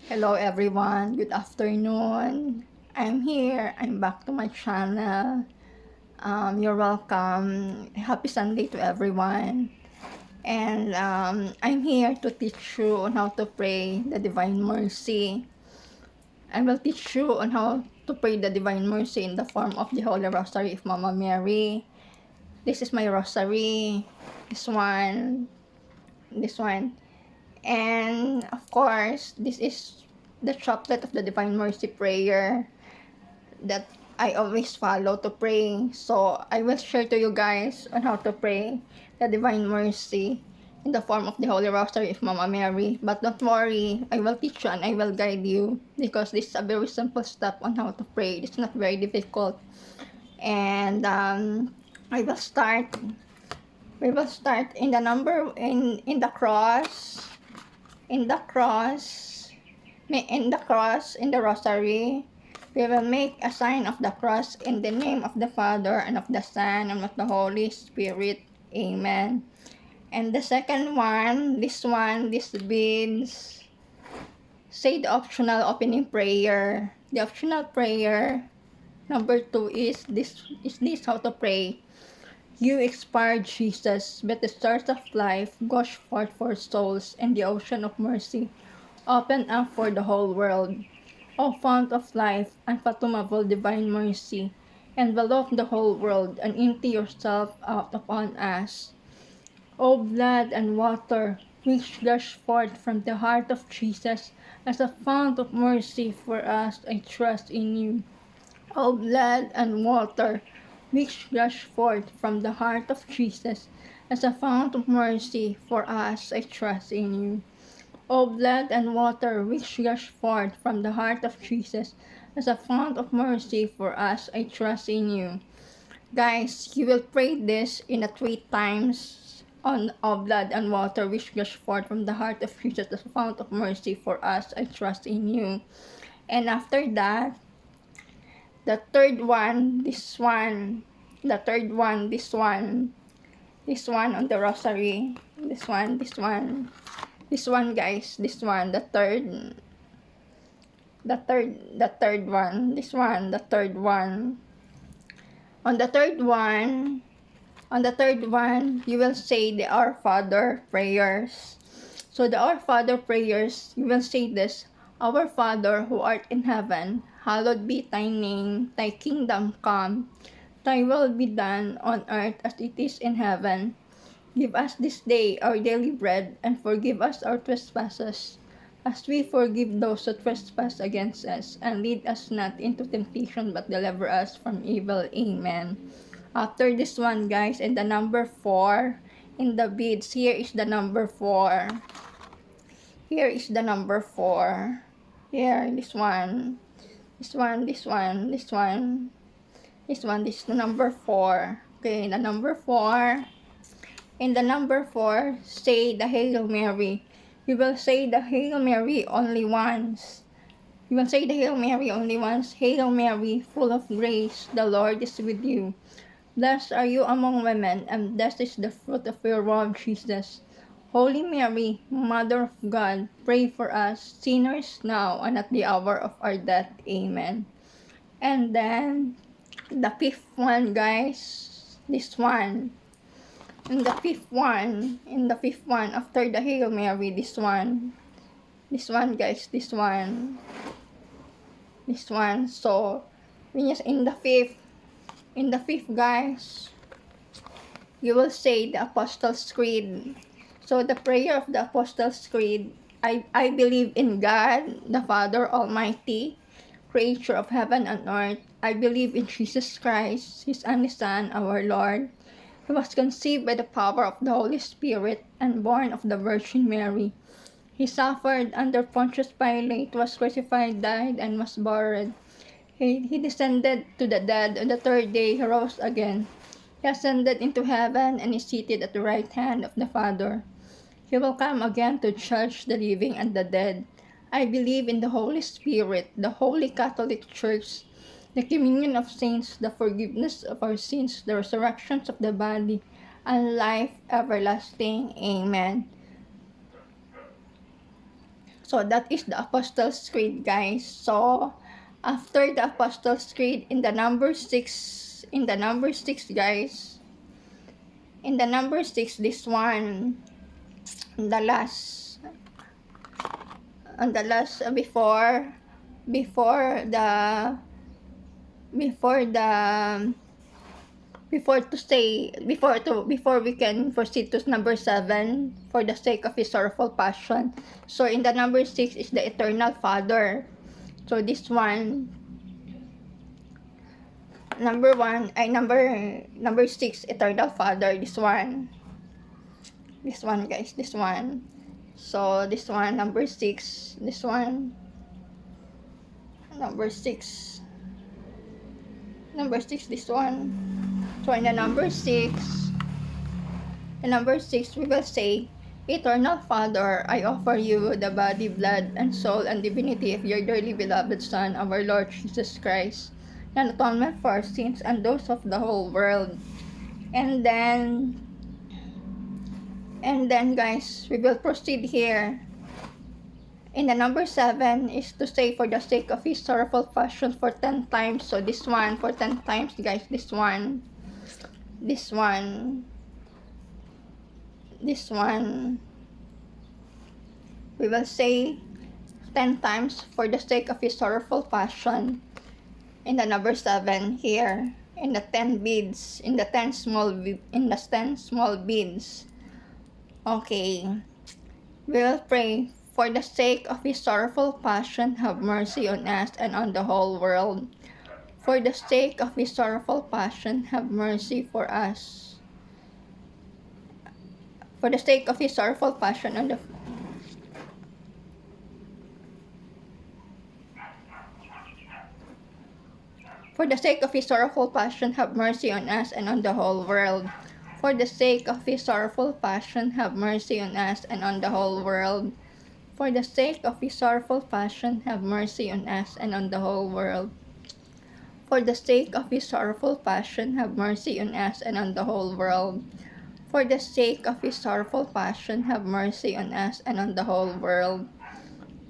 Hello everyone, good afternoon. I'm here, I'm back to my channel. You're welcome. Happy Sunday to everyone. And I'm here to teach you on how to pray the Divine Mercy. I will teach you on how to pray the Divine Mercy in the form of the Holy Rosary of Mama Mary. This is my rosary. This one. This one. And of course, this is the chaplet of the Divine Mercy prayer that I always follow to pray. So I will share to you guys on how to pray the Divine Mercy in the form of the Holy Rosary of Mama Mary. But don't worry, I will teach you and I will guide you because this is a very simple step on how to pray. It's not very difficult. And I will start. We will start in the number in the cross. In the cross, in the rosary, we will make a sign of the cross in the name of the Father and of the Son and of the Holy Spirit. Amen. And the second one, this beads, say the optional opening prayer. The optional prayer number 2 is this how to pray. You expired Jesus, but the stars of life gush forth for souls, and the ocean of mercy open up for the whole world. O fount of life, unfathomable divine mercy, envelop the whole world and empty yourself out upon us. O blood and water, which gush forth from the heart of Jesus as a fount of mercy for us, I trust in you. O blood and water, which gush forth from the heart of Jesus as a fount of mercy for us, I trust in you. O blood and water, which gush forth from the heart of Jesus as a fount of mercy for us, I trust in you. Guys, you will pray this in a 3 times on of blood and water which gush forth from the heart of Jesus as a fount of mercy for us, I trust in you. And after that, the third one, this one, the third one, this one on the rosary, this one guys, this one, the third one, this one, the third one. On the third one, you will say the Our Father prayers. So the Our Father prayers, you will say this: Our Father who art in heaven, hallowed be thy name, thy kingdom come, thy will be done on earth as it is in heaven. Give us this day our daily bread, and forgive us our trespasses, as we forgive those who trespass against us. And lead us not into temptation, but deliver us from evil. Amen. After this one, guys, and the number 4 in the beads, here is the number 4. Here is the number 4. Here, this one. This one, this one, this one. This one, this is the number 4. Okay, the number 4. In the number 4, say the Hail Mary. You will say the Hail Mary only once. You will say the Hail Mary only once. Hail Mary, full of grace, the Lord is with you. Blessed are you among women, and blessed is the fruit of your womb, Jesus. Holy Mary, Mother of God, pray for us, sinners now and at the hour of our death. Amen. And then, the fifth one, guys, this one. In the fifth one, after the Hail Mary, this one, guys, this one. So, when you're in the fifth, guys, you will say the Apostles' Creed. So, the prayer of the Apostles' Creed: I believe in God, the Father Almighty, creator of heaven and earth. I believe in Jesus Christ, His only Son, our Lord. He was conceived by the power of the Holy Spirit and born of the Virgin Mary. He suffered under Pontius Pilate, was crucified, died, and was buried. He descended to the dead. On the third day, he rose again. He ascended into heaven and is seated at the right hand of the Father. He will come again to judge the living and the dead. I believe in the Holy Spirit, the Holy Catholic Church, the communion of saints, the forgiveness of our sins, the resurrection of the body, and life everlasting. Amen. So that is the Apostles' Creed, guys. So after the Apostles' Creed, in the number 6, guys, in the number 6, this one, the last, on the last, before the before the before we can proceed to number 7, for the sake of his sorrowful passion. So in the number 6 is the Eternal Father. So this one, number 1 ay number 6, Eternal Father, this one guys, this one. So this one, number 6, this one, number 6, this one. So in the number 6, we will say, Eternal Father, I offer you the body, blood, and soul, and divinity of your dearly beloved Son, our Lord Jesus Christ, an atonement for our sins and those of the whole world. And then guys, we will proceed here. In the number 7 is to say, for the sake of his sorrowful passion, for 10 times. So this one, for 10 times, guys, this one, we will say 10 times, for the sake of his sorrowful passion. In the number 7 here, in the 10 beads, in the 10 small beads. Okay, we will pray, for the sake of his sorrowful passion, have mercy on us and on the whole world. For the sake of his sorrowful passion, have mercy for us. For the sake of his sorrowful passion on the For the sake of his sorrowful passion, have mercy on us and on the whole world. For the sake of his sorrowful passion, have mercy on us and on the whole world. For the sake of his sorrowful passion, have mercy on us and on the whole world. For the sake of his sorrowful passion, have mercy on us and on the whole world. For the sake of his sorrowful passion, have mercy on us and on the whole world.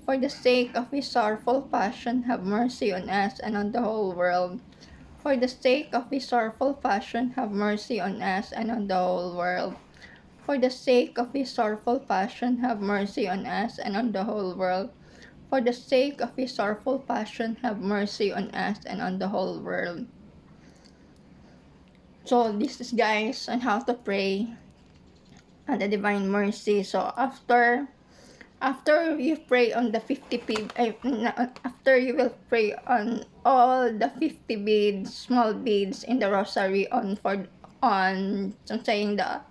For the sake of his sorrowful passion, have mercy on us and on the whole world. For the sake of his sorrowful passion, have mercy on us and on the whole world. For the sake of his sorrowful passion, have mercy on us and on the whole world. For the sake of his sorrowful passion, have mercy on us and on the whole world. So this is, guys, on how to pray on the Divine Mercy. So after you pray on the 50 beads, after you will pray on all the 50 beads, small beads in the rosary on saying the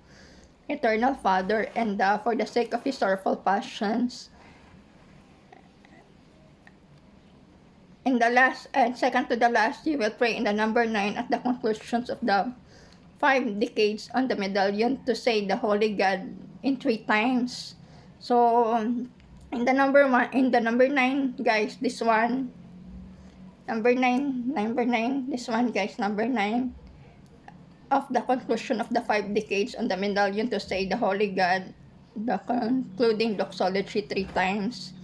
Eternal Father and for the sake of his sorrowful passions. In the last and second to the last, you will pray in the number 9 at the conclusions of the 5 decades on the medallion to say the Holy God in 3 times. So in the number 9, guys, this one, number 9, this one, guys, number 9 of the conclusion of the 5 decades on the medallion to say the Holy God, the concluding doxology 3 times.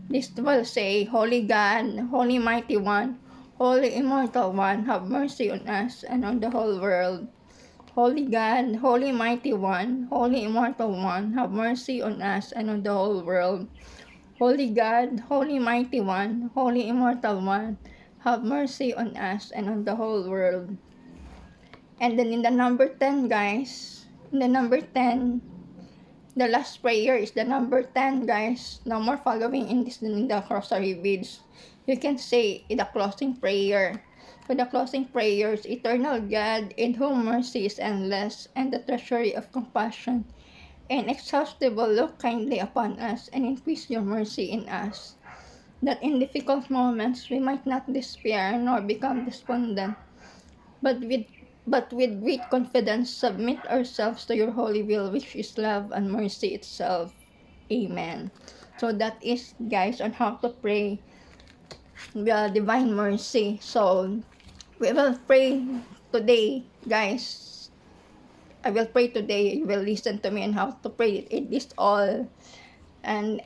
This will say, Holy God, Holy Mighty One, Holy Immortal One, have mercy on us and on the whole world. Holy God, Holy Mighty One, Holy Immortal One, have mercy on us and on the whole world. Holy God, Holy Mighty One, Holy Immortal One, have mercy on us and on the whole world. And then in the number 10, guys, in the number 10, the last prayer is the number 10, guys. No more following in the rosary beads. You can say in the closing prayer. For the closing prayers, Eternal God, in whom mercy is endless, and the treasury of compassion inexhaustible, look kindly upon us, and increase your mercy in us, that in difficult moments we might not despair nor become despondent, but with great confidence submit ourselves to your holy will, which is love and mercy itself. Amen. So that is, guys, on how to pray the Divine Mercy. So we will pray today, guys. I will pray today. You will listen to me on how to pray. It is all. And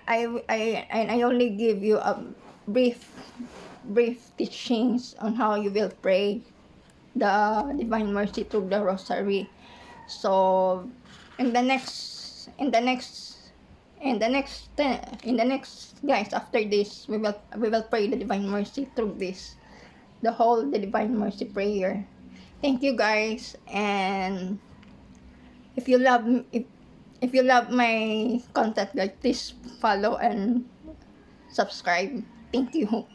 I only give you a brief teachings on how you will pray the Divine Mercy through the Rosary. So in the next guys, after this we will pray the Divine Mercy through this, the Divine Mercy prayer. Thank you guys, and if you love if you love my content, guys, please follow and subscribe. Thank you.